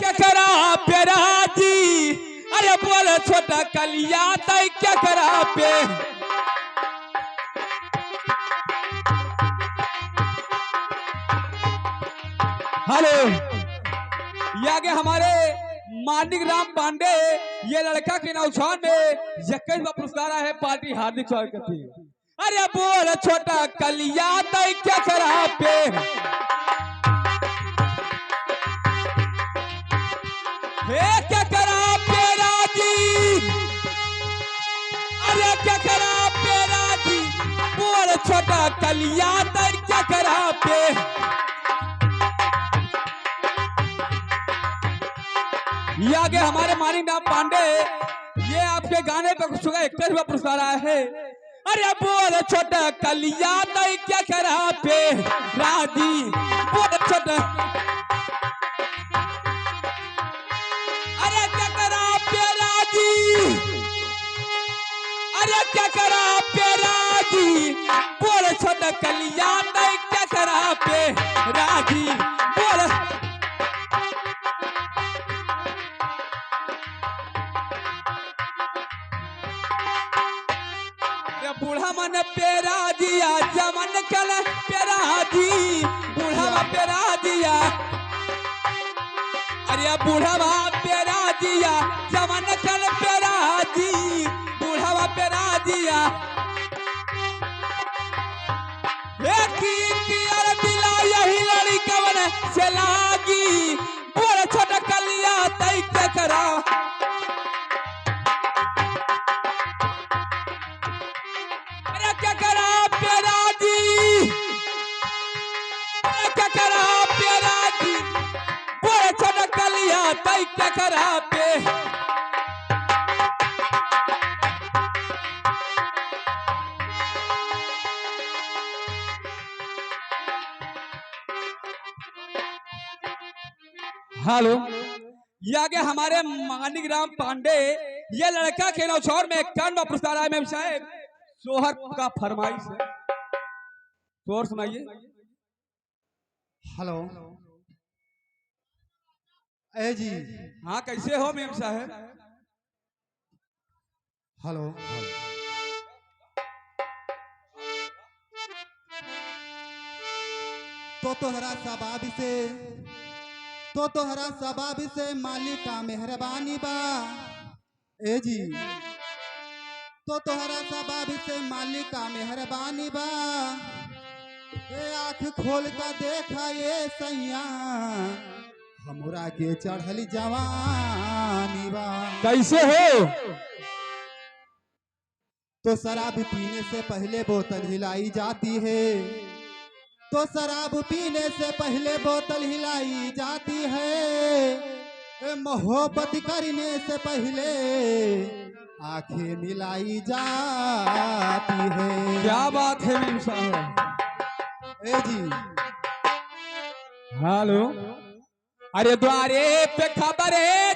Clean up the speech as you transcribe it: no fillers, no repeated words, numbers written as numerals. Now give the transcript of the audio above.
क्या करा प्यारा जी, अरे बोल छोटा कलिया तय क्या करा पे। हेलो, ये आगे हमारे मानिक राम पांडे, ये लड़का के नौछान में 21वां पुरस्कार है, पार्टी हार्दिक स्वागत करती है। अरे बोल छोटा कलिया तय क्या करा पे। हे क्या करा पेरा जी, अरे क्या करा पेरा जी, बोल छोटा कलिया तय क्या करा पे। ये आगे हमारे मानिक राम पांडे, ये आपके गाने पे 21वां पुरस्कार आया है। अरे बोल छोटा कलिया तय क्या करा पे राजी, बोल छोटा, अरे क्या करा पे राजी, अरे क्या करा पे राजी, बोल छोटा कलिया तय क्या करा पे राजी, बोल। बूढ़ा मन पेरा दिया जमन कल पेरा दी, बूढ़ा पेरा दिया, अरे बूढ़ा पेरा दिया जमन कल पेरा दी, बूढ़ा पेरा दिया। अरे दिला यही लड़ी कवन से लागी, बोल छोटा कलिया तय क्या करा। क्या करा प्यारा जी, क्या करा प्यारा जी, बोल छोटा कलिया तय क्या करा पे। हेलो, ये आगे हमारे मानिक राम पांडे, ये लड़का के नौछौर में 51वां पुरस्कार आया। मेम साहब सोहर का फरमाइश है, शोर सुनाइए। हेलो ए जी, हाँ कैसे हो मेम साहब। हेलो तो तोहरा सबाब से मालिक का मेहरबानी बा। ए जी तो तोहरा सबाब से मालिक का मेहरबानी बा। ए आँख खोल कर देखा ये सैया, हमरा के चढ़ल जवानी बा। कैसे हो। तो शराब पीने से पहले बोतल हिलाई जाती है, तो शराब पीने से पहले बोतल हिलाई जाती है। मोहब्बत करने से पहले आंखें मिलाई जाती है। क्या बात है मेम साहब। ए जी हेलो, अरे द्वारे पे खबर है